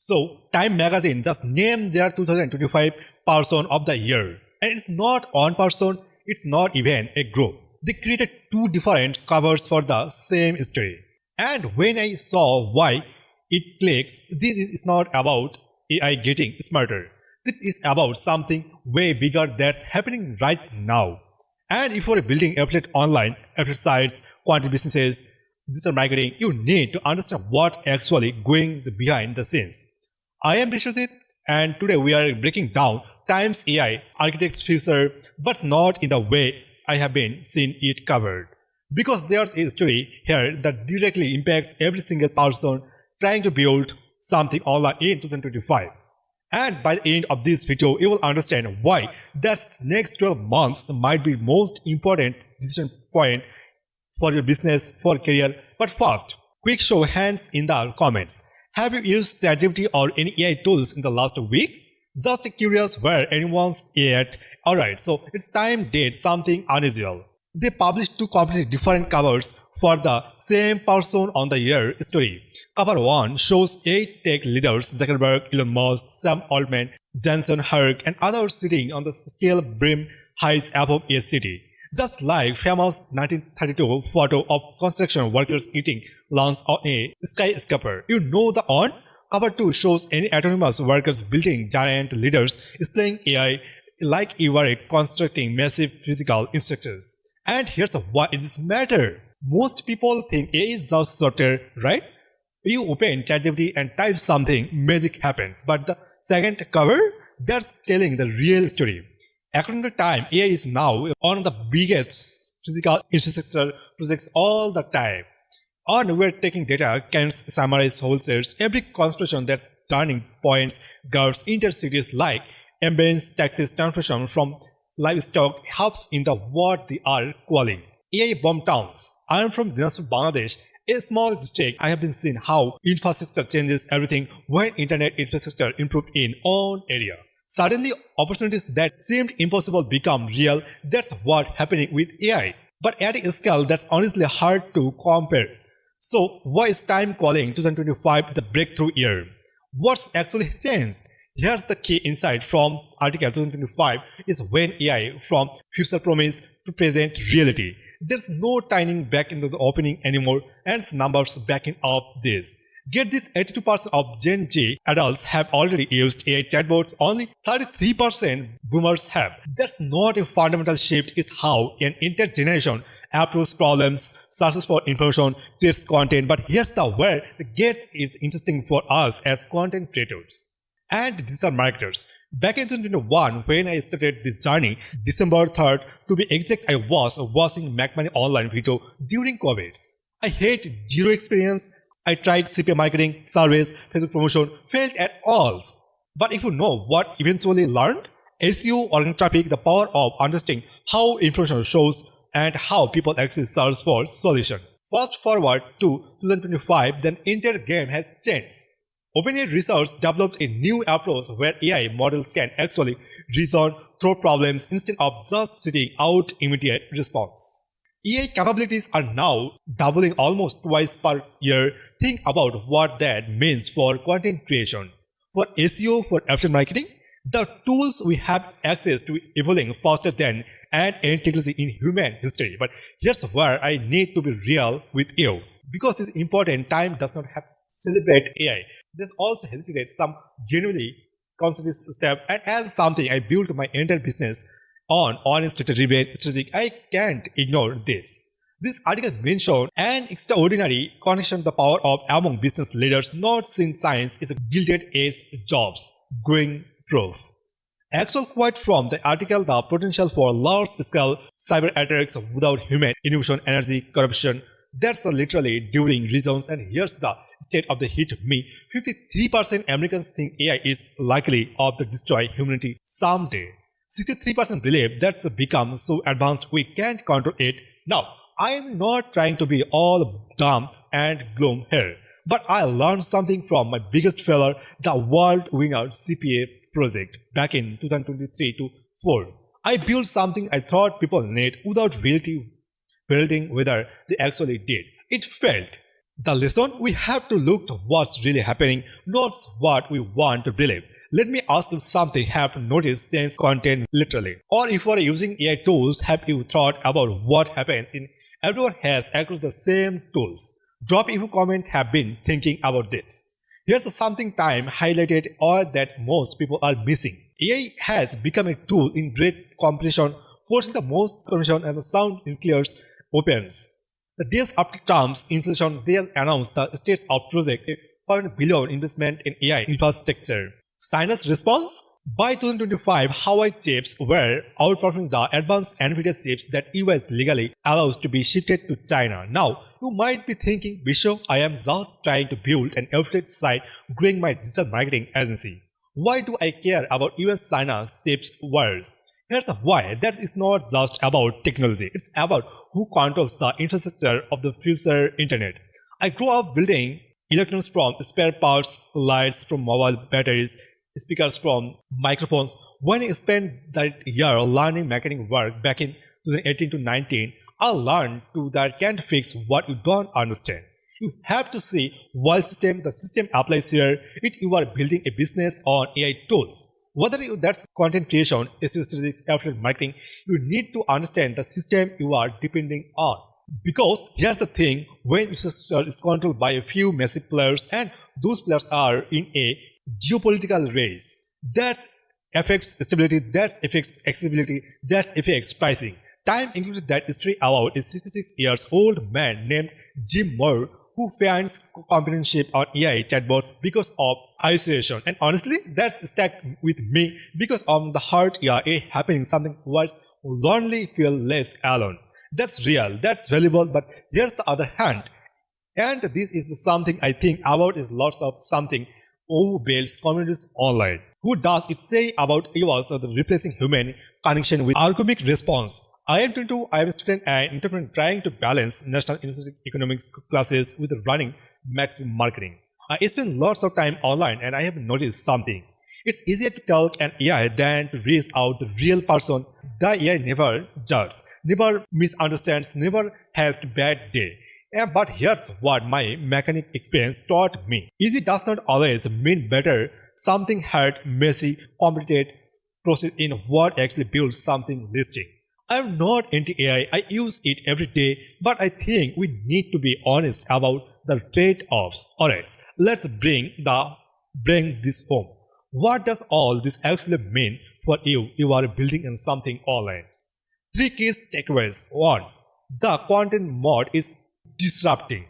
So, Time magazine just named their 2025 person of the year. And it's not one person, it's not even a group. They created two different covers for the same story. And when I saw why, it clicks. This is not about AI getting smarter. This is about something way bigger that's happening right now. And if you're building affiliate online, affiliate sites, content businesses, digital marketing, you need to understand what actually going behind the scenes. I am Vishwajit, and today we are breaking down Time's AI architect's future, but not in the way I have been seen it covered. Because there's a story here that directly impacts every single person trying to build something online in 2025. And by the end of this video, you will understand why that next 12 months might be most important decision point for your business, for career. But first, quick show hands in the comments. Have you used ChatGPT or any AI tools in the last week? Just curious where anyone's at. Alright, so it's time did something unusual. They published two completely different covers for the same person on the year story. Cover 1 shows 8 tech leaders Zuckerberg, Elon Musk, Sam Altman, Jensen Huang and others sitting on the scale brim heights above a city. Just like famous 1932 photo of construction workers eating lunch on a skyscraper. You know the on? Cover 2 shows any autonomous workers building giant leaders displaying AI like you are constructing massive physical structures. And here's why it matters. Most people think AI is just software, right? You open ChatGPT and type something, magic happens. But the second cover, that's telling the real story. According to Time, AI is now one of the biggest physical infrastructure projects all the time. On we're taking data, can summarize whole sets, every constellation that's turning points, guards, intercities like ambulance, taxis, transportation from livestock helps in the what they are calling AI bomb towns. I am from Dinasur, Bangladesh, a small district. I have been seeing how infrastructure changes everything when internet infrastructure improved in own area. Suddenly, opportunities that seemed impossible become real. That's what happening with AI. But at a scale that's honestly hard to compare. So, why is Time calling 2025 the breakthrough year? What's actually changed? Here's the key insight from article 2025 is when AI from future promise to present reality. There's no turning back into the opening anymore and numbers backing up this. Get this, 82% of Gen Z adults have already used AI chatbots, only 33% boomers have. That's not a fundamental shift, it's how an entire generation approaches problems, searches for information, creates content. But here's the where it gets is interesting for us as content creators and digital marketers. Back in 2021, when I started this journey, December 3rd, to be exact, I was watching McMoney online video during COVID. I had zero experience. I tried CPA marketing, surveys, Facebook promotion, failed at all. But if you know what eventually learned, SEO, organic traffic, the power of understanding how information shows and how people actually search for solution. Fast forward to 2025, then entire game has changed. OpenAI Research developed a new approach where AI models can actually reason through problems instead of just sitting out immediate response. AI capabilities are now doubling almost twice per year. Think about what that means for content creation, for SEO, for affiliate marketing. The tools we have access to evolving faster than and any technology in human history. But here's where I need to be real with you. Because it's important, Time does not have to celebrate AI. There's also hesitated some genuinely considered step, and as something I built my entire business on honest data-driven strategy, I can't ignore this. This article mentioned an extraordinary connection the power of among business leaders not seen science is a gilded edge jobs, growing proof. Actual quote from the article, the potential for large-scale cyber attacks without human innovation, energy, corruption. That's literally during reasons, and here's the state of the hit me. 53% Americans think AI is likely to destroy humanity someday. 63% believe that's become so advanced we can't control it. Now, I am not trying to be all dumb and gloom here, but I learned something from my biggest failure, the world winner CPA project back in 2023 to 4. I built something I thought people need without really building whether they actually did. It failed. The lesson, we have to look to what's really happening, not what we want to believe. Let me ask you something. Have you noticed since content literally? Or if you are using AI tools, have you thought about what happens in everyone has across the same tools? Drop if you comment have been thinking about this. Here's something time highlighted or that most people are missing. AI has become a tool in great competition, forcing the most conversation and the sound in clear opens. The days after Trump's installation, they announced the states of project a $500 billion investment in AI infrastructure. China's response? By 2025, Huawei chips were outperforming the advanced NVIDIA chips that US legally allows to be shifted to China. Now, you might be thinking, Bisho, I am just trying to build an affiliate site growing my digital marketing agency. Why do I care about US-China chips wars? Here's why. That is not just about technology. It's about who controls the infrastructure of the future internet. I grew up building electronics from spare parts, lights from mobile batteries, speakers from microphones. When I spent that year learning mechanic work back in 2018 to 19, I learned that can't fix what you don't understand. You have to see what system the system applies here if you are building a business on AI tools. Whether that's content creation, SEO strategies, affiliate marketing, you need to understand the system you are depending on. Because here's the thing, when infrastructure is controlled by a few massive players and those players are in a geopolitical race, that affects stability, that affects accessibility, that affects pricing. Time included that story about a 66 years old man named Jim Moore who finds companionship on AI chatbots because of isolation. And honestly, that's stuck with me because on the hard AI happening something worse, lonely feel less alone. That's real, that's valuable, but here's the other hand. And this is something I think about is lots of something who builds communities online. Who does it say about EOS of the replacing human connection with algorithmic response? I am 22, I am a student and entrepreneur trying to balance national university economics classes with running maximum marketing. I spend lots of time online and I have noticed something. It's easier to talk an AI than to reach out the real person. The AI never judges, never misunderstands, never has a bad day. But here's what my mechanic experience taught me. Easy does not always mean better. Something hard, messy, complicated process in what actually builds something listing. I'm not anti-AI, I use it every day, but I think we need to be honest about the trade-offs. Alright, let's bring this home. What does all this actually mean for you? You are building in something online. 3 key takeaways. 1. The content mode is disrupting.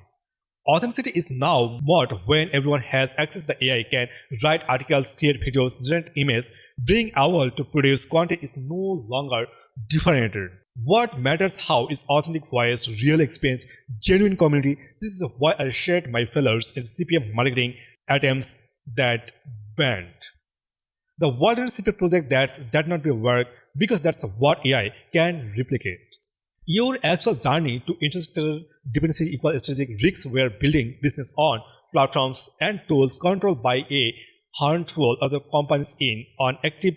Authenticity is now mode when everyone has access. The AI can write articles, create videos, generate images, bring our to produce content is no longer differentiated. What matters how is authentic voice, real experience, genuine community. This is why I shared my failures in CPM marketing attempts that banned. The Walden CPM project that not be work because that's what AI can replicate. Your actual journey to infrastructure dependency equal strategic risks where building business on platforms and tools controlled by a handful of the companies in on active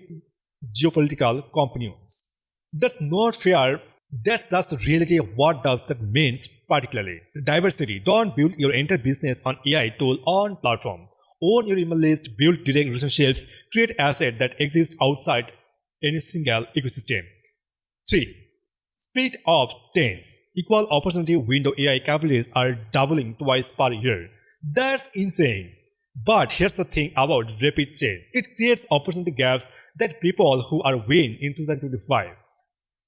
geopolitical companions. That's not fair. That's just the reality of what does that means particularly. Diversity. Don't build your entire business on AI tool on platform. Own your email list, build direct relationships, create assets that exist outside any single ecosystem. 3. Speed of change. Equal opportunity window AI capabilities are doubling twice per year. That's insane. But here's the thing about rapid change. It creates opportunity gaps that people who are winning in 2025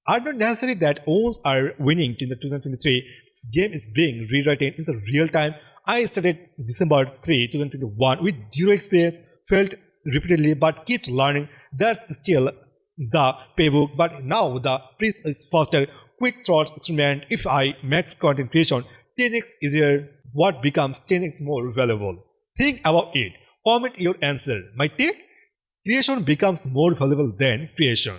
are not necessarily that owns are winning in the 2023. This game is being rewritten in the real time. I started December 3, 2021 with zero experience, failed repeatedly but kept learning. That's still the playbook, but now the pace is faster. Quick thoughts experiment. If I max content creation 10x easier, what becomes 10x more valuable? Think about it. Comment your answer. My take? Creation becomes more valuable than creation.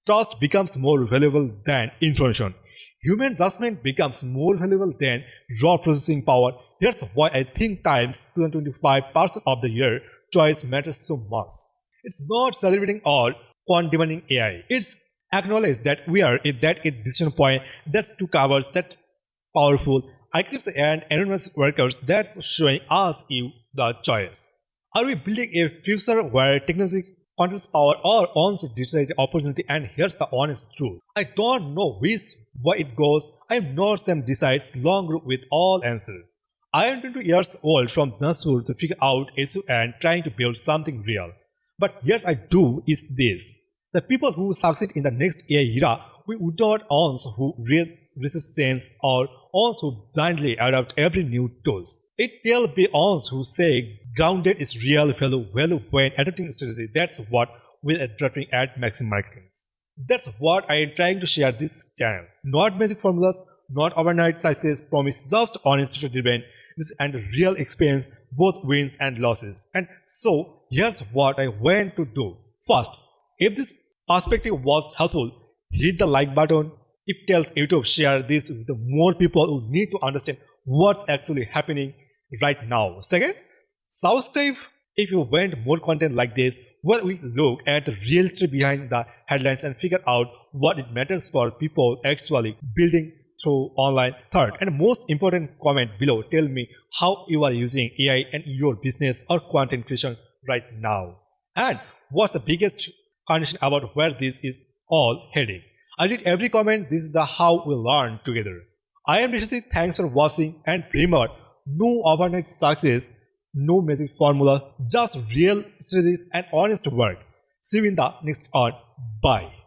Trust becomes more valuable than information. Human judgment becomes more valuable than raw processing power. Here's why I think Times 2025 Person of the Year choice matters so much. It's not celebrating or condemning AI. It's acknowledge that we are at that decision point. That's 2 covers that powerful. architects and anonymous workers that's showing us you the choice. Are we building a future where technology controls power or owns digital opportunity? And here's the honest truth. I don't know which way it goes. I'm not some decides long group with all answers. I am 20 years old from nursery to figure out issue and trying to build something real. But yes, I do is this. The people who succeed in the next AI era, we would not ones who raise resistance or ones who blindly adopt every new tools. It will be ones who say grounded is real value when adopting strategy. That's what we're adopting at Maxim Marketing. That's what I am trying to share this channel. Not magic formulas, not overnight success promise, just honest driven and real experience, both wins and losses. And so here's what I want to do. First, if this perspective was helpful, hit the like button. It tells YouTube share this with the more people who need to understand what's actually happening right now. Second, subscribe if you want more content like this, where we look at the real story behind the headlines and figure out what it matters for people actually building through online. Third, and most important, comment below. Tell me how you are using AI in your business or content creation right now. And what's the biggest condition about where this is all heading? I read every comment. This is the how we learn together. I am Rishi. Thanks for watching, and remember, no overnight success, no magic formula, just real strategies and honest work. See you in the next one. Bye.